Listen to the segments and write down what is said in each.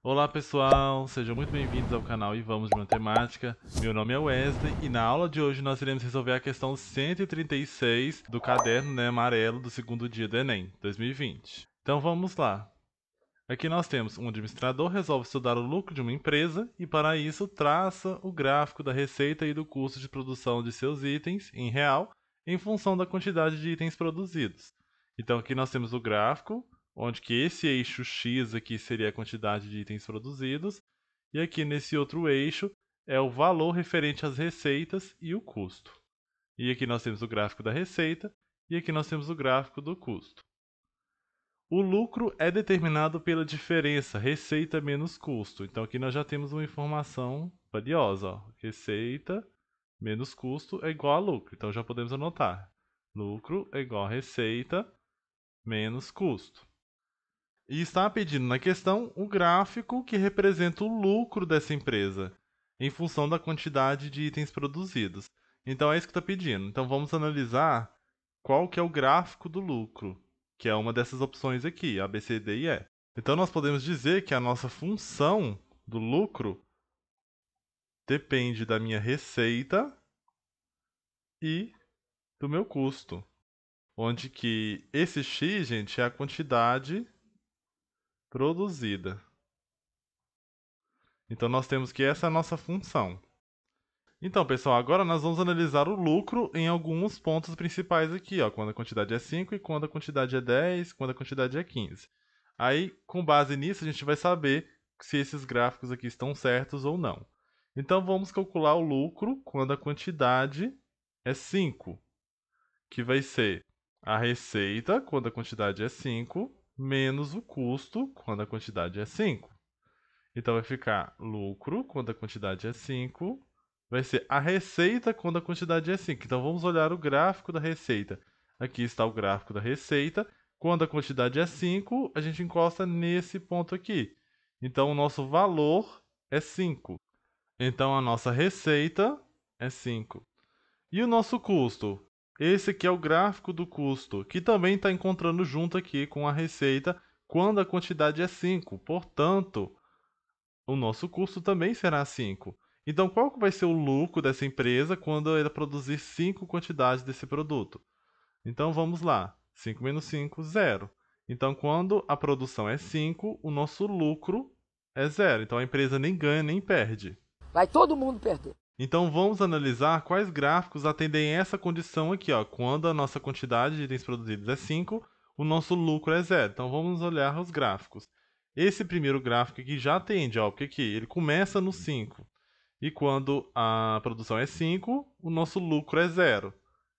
Olá pessoal, sejam muito bem-vindos ao canal e vamos de matemática. Meu nome é Wesley e na aula de hoje nós iremos resolver a questão 136 do caderno amarelo do segundo dia do Enem 2020. Então vamos lá. Aqui nós temos um administrador resolve estudar o lucro de uma empresa e para isso traça o gráfico da receita e do custo de produção de seus itens em real em função da quantidade de itens produzidos. Então aqui nós temos o gráfico onde que esse eixo X aqui seria a quantidade de itens produzidos, e aqui nesse outro eixo é o valor referente às receitas e o custo. E aqui nós temos o gráfico da receita, e aqui nós temos o gráfico do custo. O lucro é determinado pela diferença receita menos custo. Então aqui nós já temos uma informação valiosa. Ó. Receita menos custo é igual a lucro. Então já podemos anotar. Lucro é igual a receita menos custo. E está pedindo na questão o gráfico que representa o lucro dessa empresa, em função da quantidade de itens produzidos. Então é isso que está pedindo. Então vamos analisar qual que é o gráfico do lucro, que é uma dessas opções aqui, A, B, C, D e E. Então nós podemos dizer que a nossa função do lucro depende da minha receita e do meu custo, onde que esse x, gente, é a quantidade produzida. Então nós temos que essa é a nossa função. Então, pessoal, agora nós vamos analisar o lucro em alguns pontos principais aqui, ó, quando a quantidade é 5 e quando a quantidade é 10, quando a quantidade é 15. Aí, com base nisso, a gente vai saber se esses gráficos aqui estão certos ou não. Então, vamos calcular o lucro quando a quantidade é 5, que vai ser a receita quando a quantidade é 5, menos o custo quando a quantidade é 5. Então vai ficar lucro quando a quantidade é 5, vai ser a receita quando a quantidade é 5. Então vamos olhar o gráfico da receita. Aqui está o gráfico da receita. Quando a quantidade é 5, a gente encosta nesse ponto aqui. Então o nosso valor é 5. Então a nossa receita é 5. E o nosso custo? Esse aqui é o gráfico do custo, que também está encontrando junto aqui com a receita quando a quantidade é 5. Portanto, o nosso custo também será 5. Então, qual que vai ser o lucro dessa empresa quando ela produzir 5 quantidades desse produto? Então, vamos lá. 5 menos 5, 0. Então, quando a produção é 5, o nosso lucro é 0. Então, a empresa nem ganha nem perde. Vai todo mundo perder. Então, vamos analisar quais gráficos atendem essa condição aqui. Ó. Quando a nossa quantidade de itens produzidos é 5, o nosso lucro é 0. Então, vamos olhar os gráficos. Esse primeiro gráfico aqui já atende, ó, porque aqui ele começa no 5. E quando a produção é 5, o nosso lucro é 0.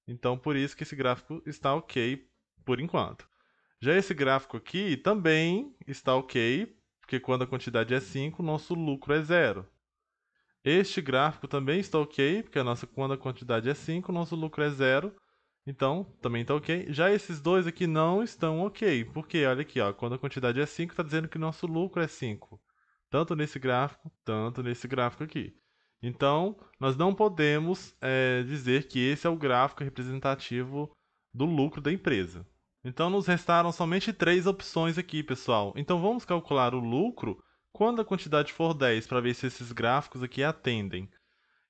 Então, por isso que esse gráfico está ok por enquanto. Já esse gráfico aqui também está ok, porque quando a quantidade é 5, o nosso lucro é 0. Este gráfico também está ok, porque quando a quantidade é 5, o nosso lucro é 0. Então, também está ok. Já esses dois aqui não estão ok, porque olha aqui, ó, quando a quantidade é 5, está dizendo que nosso lucro é 5. Tanto nesse gráfico aqui. Então, nós não podemos dizer que esse é o gráfico representativo do lucro da empresa. Então, nos restaram somente 3 opções aqui, pessoal. Então, vamos calcular o lucro quando a quantidade for 10, para ver se esses gráficos aqui atendem.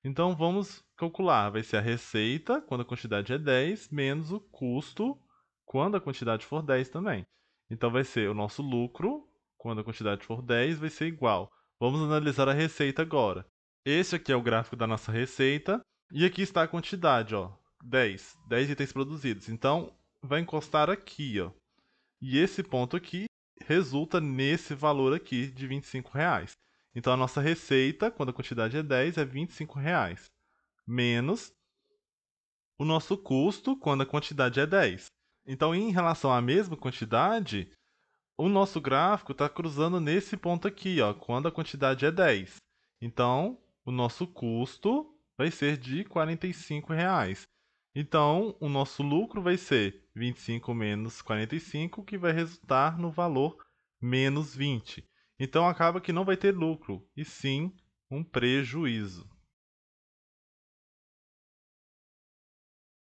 Então, vamos calcular. Vai ser a receita, quando a quantidade é 10, menos o custo, quando a quantidade for 10 também. Então, vai ser o nosso lucro, quando a quantidade for 10, vai ser igual. Vamos analisar a receita agora. Este aqui é o gráfico da nossa receita. E aqui está a quantidade, ó, 10. 10 itens produzidos. Então, vai encostar aqui, ó. E esse ponto aqui resulta nesse valor aqui de R$ 25. Então, a nossa receita, quando a quantidade é 10, é R$ 25, menos o nosso custo, quando a quantidade é 10. Então, em relação à mesma quantidade, o nosso gráfico está cruzando nesse ponto aqui, ó, quando a quantidade é 10. Então, o nosso custo vai ser de R$ 45. Então, o nosso lucro vai ser 25 menos 45, que vai resultar no valor menos 20. Então, acaba que não vai ter lucro, e sim um prejuízo.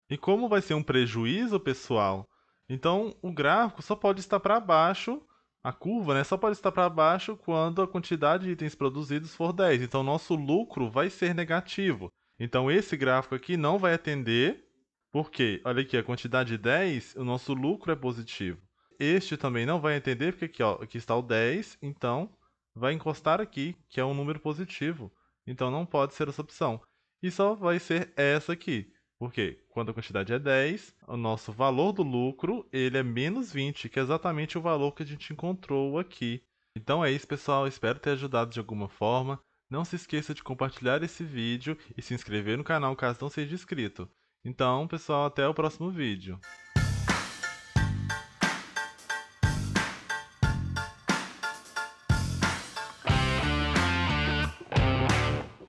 E como vai ser um prejuízo, pessoal? Então, o gráfico só pode estar para baixo A curva, né, só pode estar para baixo quando a quantidade de itens produzidos for 10. Então, nosso lucro vai ser negativo. Então, esse gráfico aqui não vai atender, porque, olha aqui, a quantidade 10, o nosso lucro é positivo. Este também não vai atender, porque aqui, ó, aqui está o 10, então vai encostar aqui, que é um número positivo. Então, não pode ser essa opção. E só vai ser essa aqui. Porque quando a quantidade é 10, o nosso valor do lucro ele é menos 20, que é exatamente o valor que a gente encontrou aqui. Então é isso, pessoal. Espero ter ajudado de alguma forma. Não se esqueça de compartilhar esse vídeo e se inscrever no canal caso não seja inscrito. Então, pessoal, até o próximo vídeo.